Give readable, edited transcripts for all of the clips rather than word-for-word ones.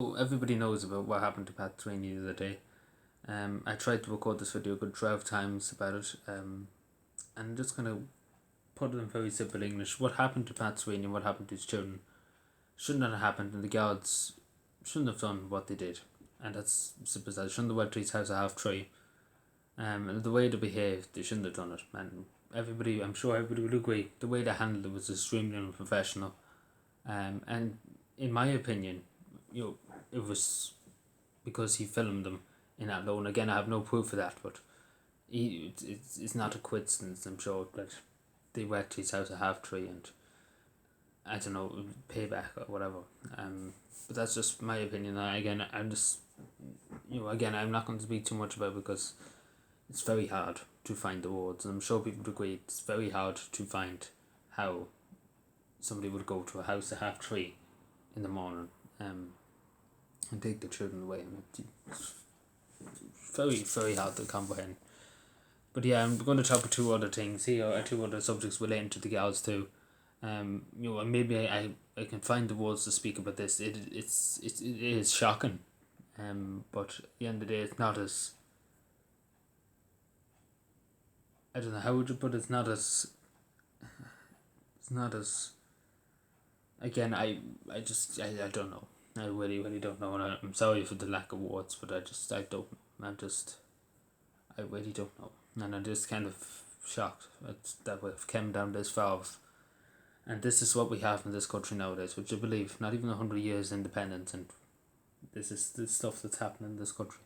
Everybody knows about what happened to Pat Sweeney the other day. I tried to record this video a good 12 times about it, and I'm just going to put it in very simple English. What happened to Pat Sweeney and what happened to his children shouldn't have happened, and the guards shouldn't have done what they did. And that's simple as that. They shouldn't have went to his house at half three. And the way they behaved, they shouldn't have done it. And I'm sure everybody would agree, the way they handled it was extremely unprofessional. And in my opinion, it was because he filmed them in that loan. Again, I have no proof of that, but it's not a coincidence, I'm sure, that they went to his house at half three and, I don't know, payback or whatever. But that's just my opinion. Again, I'm just, I'm not going to speak too much about it because it's very hard to find the words, and I'm sure people would agree it's very hard to find how somebody would go to a house at half three in the morning and take the children away. And it's very, very hard to comprehend. But yeah, I'm going to talk about two other things here, two other subjects relating to the girls too. And maybe I can find the words to speak about this. It is shocking. But at the end of the day, it's not as, I don't know how would you put it, it's not as again, I don't know. I really, really don't know, and I'm sorry for the lack of words, but I really don't know. And I'm just kind of shocked that we've come down this far. And this is what we have in this country nowadays, which I believe, not even 100 years independence, and this is the stuff that's happening in this country.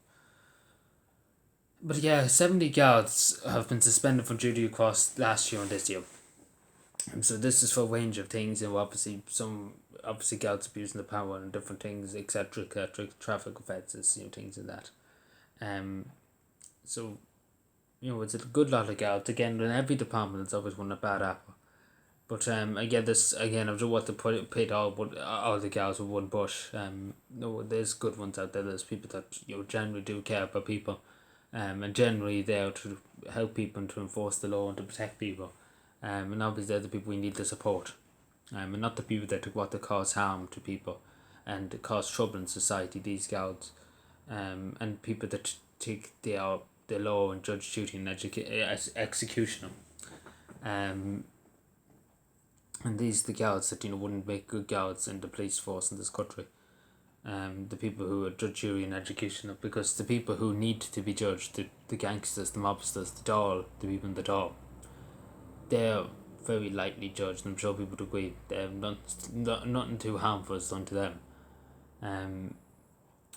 But yeah, 70 guards have been suspended from duty across last year and this year. So this is for a range of things, obviously guards abusing the power and different things, etc., traffic offences, things like that. So, it's a good lot of guards. Again, in every department, it's always one a bad apple. But again, I don't want to pit all the guards with one bush. No, there's good ones out there. There's people that generally do care about people, and generally there to help people and to enforce the law and to protect people. And obviously they're the people we need to support, and not the people that want to cause harm to people and cause trouble in society, these guards, and people that take their law and judge duty and execution them. And these the guards that wouldn't make good guards in the police force in this country. The people who are judge, jury and execution, because the people who need to be judged, the gangsters, the mobsters, the people in the door, they're very lightly judged, and I'm sure people would agree. They have nothing too harmful is done to them.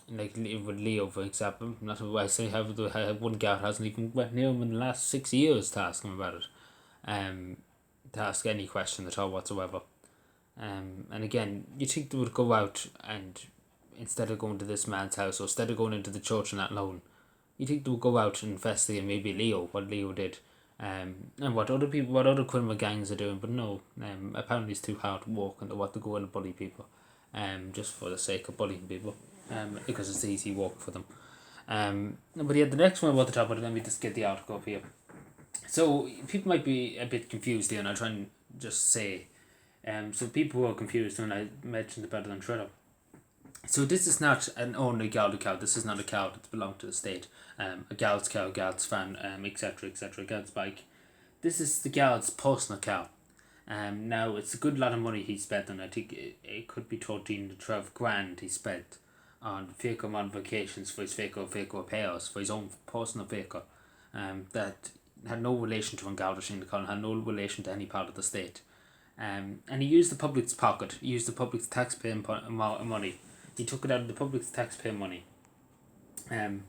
Like with Leo, for example, not what I say, one guard hasn't even went near him in the last 6 years to ask him about it, to ask any question at all whatsoever. And again, you think they would go out and, instead of going to this man's house or instead of going into the church on that loan, you think they would go out and investigate maybe what Leo did, and what other criminal gangs are doing. But no, apparently it's too hard work and they want to go and bully people, just for the sake of bullying people, because it's easy work for them. But yeah, the next one I want to talk about, let me just get the article up here. So people might be a bit confused here, and I'll try and just say, so people who are confused when I mentioned about it on Twitter. So this is not an only Galdo cow. This is not a cow that belongs to the state. A Gald's cow, Gald's fan, etc., Gald's bike. This is the Gald's personal cow. Now it's a good lot of money he spent on. I think it could be 13 to 12 grand he spent on vehicle modifications for his vehicle repairs for his own personal vehicle. That had no relation to Galdo Shindakan, had no relation to any part of the state. And he used the public's pocket. He used the public's taxpayer money. He took it out of the public's taxpayer money, and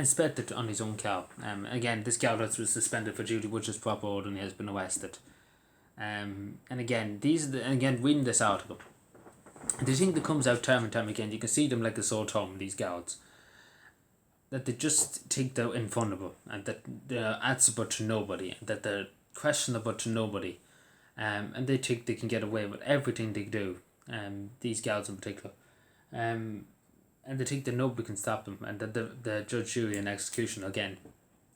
spent it on his own cow. Again, this cow was suspended for duty, which is proper order, and he has been arrested. And again, reading this article, the thing that comes out time and time again, you can see them like a sore thumb, these guards, that they just think they're invulnerable, and that they're answerable to nobody, and that they're questionable to nobody, and they think they can get away with everything they do, these guards in particular. And they think that nobody can stop them, and that the judge, jury and execution again.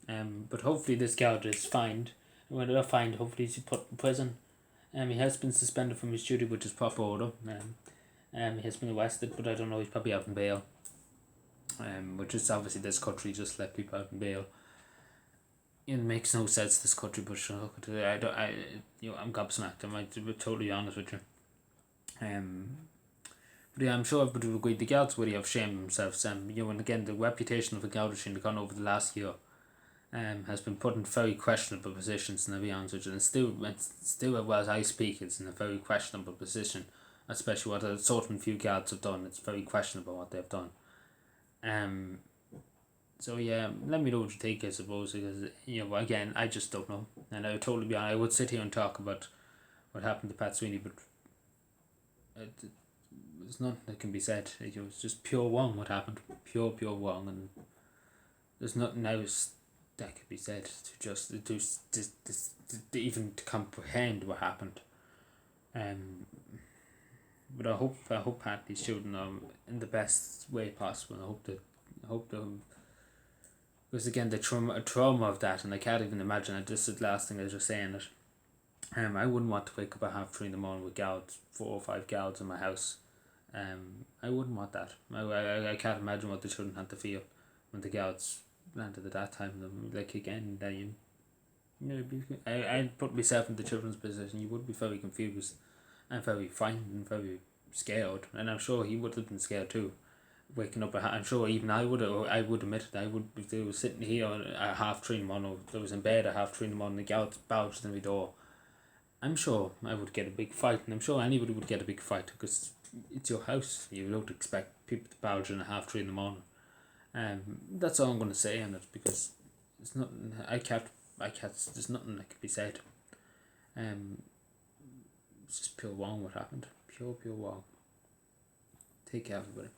But hopefully this guard is fined. When they're fined, hopefully he's put in prison. He has been suspended from his duty, which is proper order. He has been arrested, but I don't know, he's probably out on bail. Which is obviously this country just let people out on bail. It makes no sense, this country, but sure, I'm gobsmacked. I might be totally honest with you. But yeah, I'm sure everybody will agree the Gauts would have shamed themselves. And again, the reputation of the Gauts machine gone over the last year. Has been put in very questionable positions, and I'll be honest with you, and still as I speak, it's in a very questionable position, especially what a certain few guards have done. It's very questionable what they've done. So yeah, let me know what you think, I suppose, because again, I just don't know, and I would totally be honest. I would sit here and talk about what happened to Pat Sweeney, but there's nothing that can be said. It was just pure wrong what happened, pure wrong, and there's nothing else that could be said to just to even to comprehend what happened. But I hope Paddy's children are in the best way possible. And I hope that because again the trauma of that, and I can't even imagine it. This is the last thing I was just saying it. I wouldn't want to wake up at 3:30 in the morning with gouts, 4 or 5 gouts in my house. I wouldn't want that. I can't imagine what the children had to feel when the gouts landed at that time. Like again, I put myself in the children's position. You would be very confused and very frightened and very scared, and I'm sure he would have been scared too. Waking up, I'm sure even I would admit it. I would, if they were sitting here at 3:30 in the morning, or they was in bed at 3:30 in the morning, the gouts bounced in my door. I'm sure I would get a big fight, and I'm sure anybody would get a big fight because it's your house. You don't expect people to barge in at 3:30 in the morning. That's all I'm going to say on it, because it's not. I can't. There's nothing that could be said. It's just pure wrong what happened. Pure wrong. Take care, everybody.